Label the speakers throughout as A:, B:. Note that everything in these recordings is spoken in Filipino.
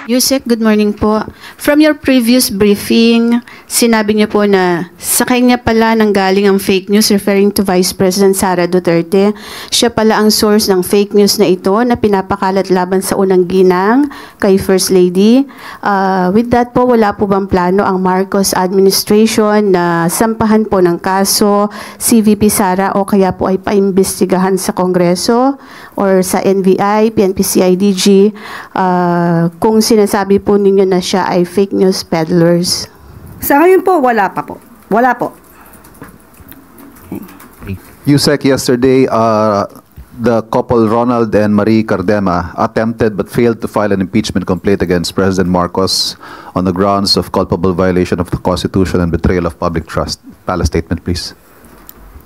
A: Yusek, good morning po. From your previous briefing, sinabi niyo po na sa kanya pala nanggaling ang fake news referring to Vice President Sara Duterte. Siya pala ang source ng fake news na ito na pinapakalat laban sa unang ginang kay First Lady. With that po, wala po bang plano ang Marcos administration na sampahan po ng kaso si VP Sara o kaya po ay paimbestigahan sa Kongreso or sa NBI, PNP-CIDG kung sinasabi po ninyo na siya ay fake news peddlers?
B: Sa ngayon po, wala pa po. Wala po.
C: Yusek, yesterday, the couple Ronald and Marie Cardema attempted but failed to file an impeachment complaint against President Marcos on the grounds of culpable violation of the Constitution and betrayal of public trust. Pala statement, please.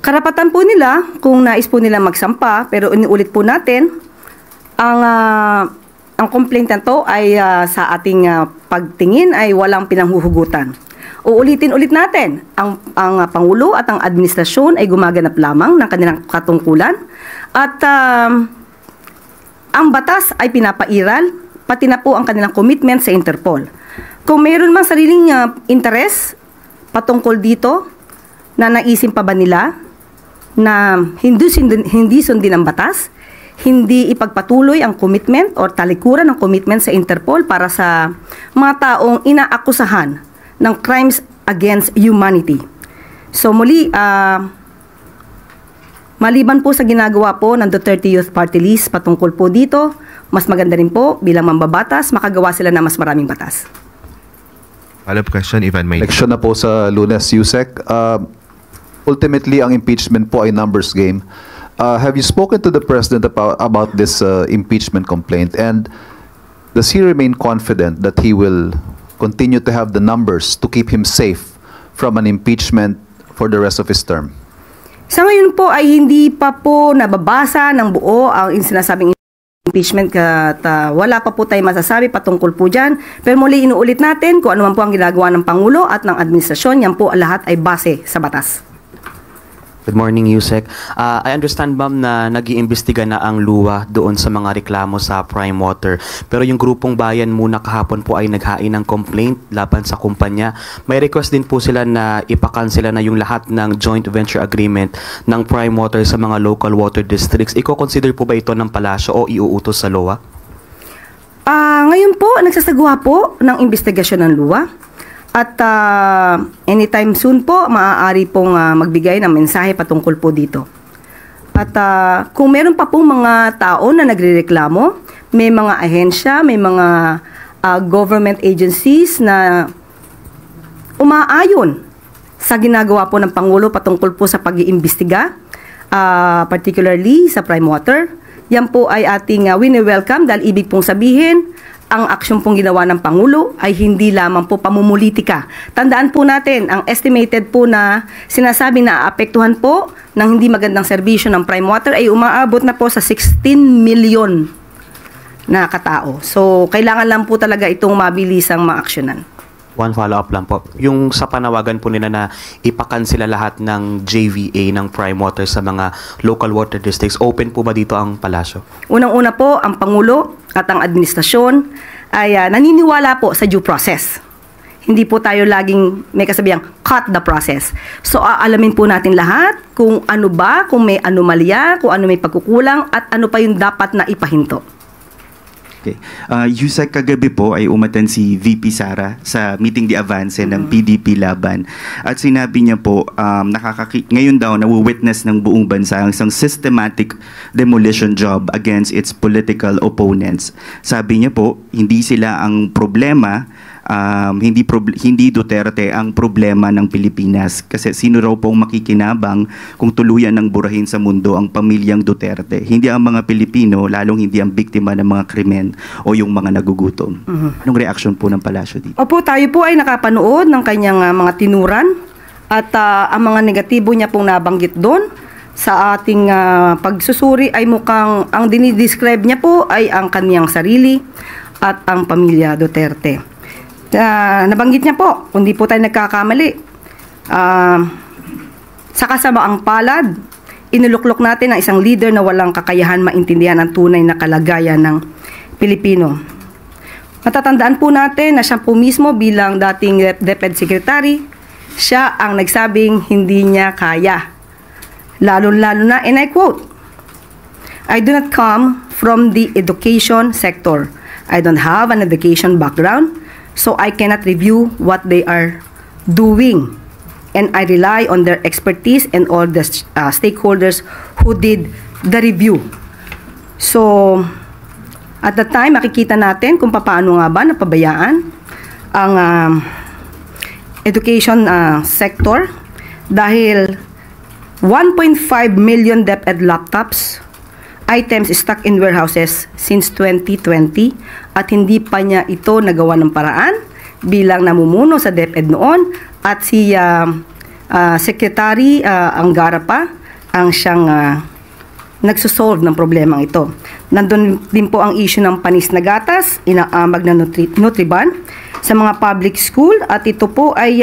B: Karapatan po nila kung nais po nila magsampa, pero inuulit po natin, ang complaint na to ay sa ating pagtingin ay walang pinanghuhugutan. Uulitin ulit natin, ang Pangulo at ang administrasyon ay gumaganap lamang ng kanilang katungkulan at ang batas ay pinapairal, pati na po ang kanilang commitment sa Interpol. Kung mayroon mang sariling interes patungkol dito, na naisin pa ba nila na hindi sundin ang batas, hindi ipagpatuloy ang commitment or talikuran ng commitment sa Interpol para sa mga taong inaakusahan ng crimes against humanity. So muli, maliban po sa ginagawa po ng Duterte Youth Party List patungkol po dito, mas maganda rin po bilang mambabatas, makagawa sila ng mas maraming batas.
D: Follow-up question, Ivan May.
C: Eleksyon na po sa Lunes, Yusek. Ultimately, ang impeachment po ay numbers game. Have you spoken to the President about this impeachment complaint? And does he remain confident that he will continue to have the numbers to keep him safe from an impeachment for the rest of his term?
B: Sa ngayon po ay hindi pa po nababasa ng buo ang sinasabing impeachment at wala pa po tayo masasabi patungkol po dyan. Pero muli inuulit natin kung ano man po ang ginagawa ng Pangulo at ng administrasyon, yan po lahat ay base sa batas.
E: Good morning, Yusek. I understand, ma'am, na nag-iimbestiga na ang luwa doon sa mga reklamo sa Prime Water. Pero yung grupong bayan muna kahapon po ay naghain ng complaint laban sa kumpanya. May request din po sila na ipakansela na yung lahat ng joint venture agreement ng Prime Water sa mga local water districts. Iko-consider po ba ito ng palasyo o iuutos sa LOA?
B: Ngayon po, nagsasagawa po ng investigasyon ng luwa. At anytime soon po, maaari pong magbigay ng mensahe patungkol po dito. At kung meron pa pong mga tao na nagrereklamo, may mga ahensya, may mga government agencies na umaayon sa ginagawa po ng Pangulo patungkol po sa pag-iimbestiga, particularly sa Prime Water. Yan po ay ating wini-welcome dahil ibig pong sabihin, ang aksyon pong ginawa ng Pangulo ay hindi lamang po pamumulitika. Tandaan po natin, ang estimated po na sinasabi na aapektuhan po ng hindi magandang serbisyo ng Prime Water ay umaabot na po sa 16 million na katao. So, kailangan lang po talaga itong mabilisang maaksyonan.
E: One follow-up lang po. Yung sa panawagan po nila na ipakansela lahat ng JVA ng Prime Water sa mga local water districts, open po ba dito ang palasyo? Unang-una
B: po, ang Pangulo at ang administrasyon ay naniniwala po sa due process. Hindi po tayo laging may kasabihang cut the process. So, aalamin po natin lahat kung ano ba, kung may anomalya, kung ano may pagkukulang, at ano pa yung dapat na ipahinto.
F: Okay. Yusek, kagabi po ay umatan si VP Sara sa meeting di avance ng PDP Laban. At sinabi niya po, ngayon daw nawi-witness ng buong bansa ang isang systematic demolition job against its political opponents. Sabi niya po, hindi sila ang problema, hindi Duterte ang problema ng Pilipinas. Kasi sino raw pong makikinabang kung tuluyan ng burahin sa mundo ang pamilyang Duterte? Hindi ang mga Pilipino, lalong hindi ang biktima ng mga krimen o yung mga nagugutom. Anong reaction po ng palasyo dito?
B: Opo, tayo po ay nakapanood ng kanyang mga tinuran at ang mga negatibo niya pong nabanggit doon sa ating pagsusuri ay mukhang ang dinidescribe niya po ay ang kanyang sarili at ang pamilya Duterte. Nabanggit niya po, kung di po tayo nagkakamali, sa kasamaang palad, inuluklok natin ang isang leader na walang kakayahan maintindihan ang tunay na kalagayan ng Pilipino. Matatandaan po natin na siya po mismo bilang dating DepEd Secretary, siya ang nagsabing hindi niya kaya. Lalo-lalo na, and I quote, "I do not come from the education sector. I don't have an education background, so I cannot review what they are doing. And I rely on their expertise and all the stakeholders who did the review." So, at the time, makikita natin kung paano nga ba napabayaan ang education sector dahil 1.5 million DepEd laptops items stuck in warehouses since 2020 at hindi pa niya ito nagawa ng paraan bilang namumuno sa DepEd noon at si Secretary Angara pa ang siyang nagsosolve ng problemang ito. Nandun din po ang issue ng panis na gatas, inaamag na Nutriban sa mga public school at ito po ay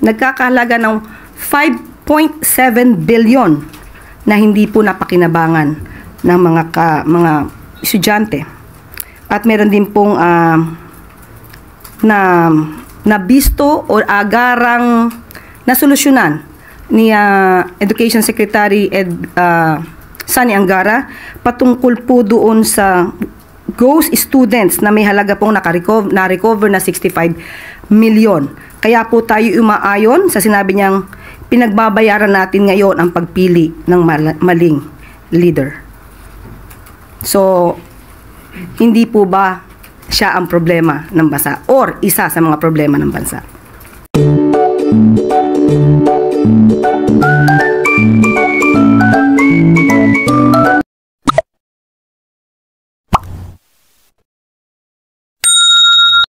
B: nagkakahalaga ng 5.7 billion na hindi po napakinabangan ng mga estudyante. At meron din pong nabisto o agarang nasolusyonan ni Education Secretary Sani Angara patungkol po doon sa ghost students na may halaga pong na-recover na 65 million. Kaya po tayo umaayon sa sinabi niyang pinagbabayaran natin ngayon ang pagpili ng maling leader. So, hindi po ba siya ang problema ng bansa or isa sa mga problema ng bansa?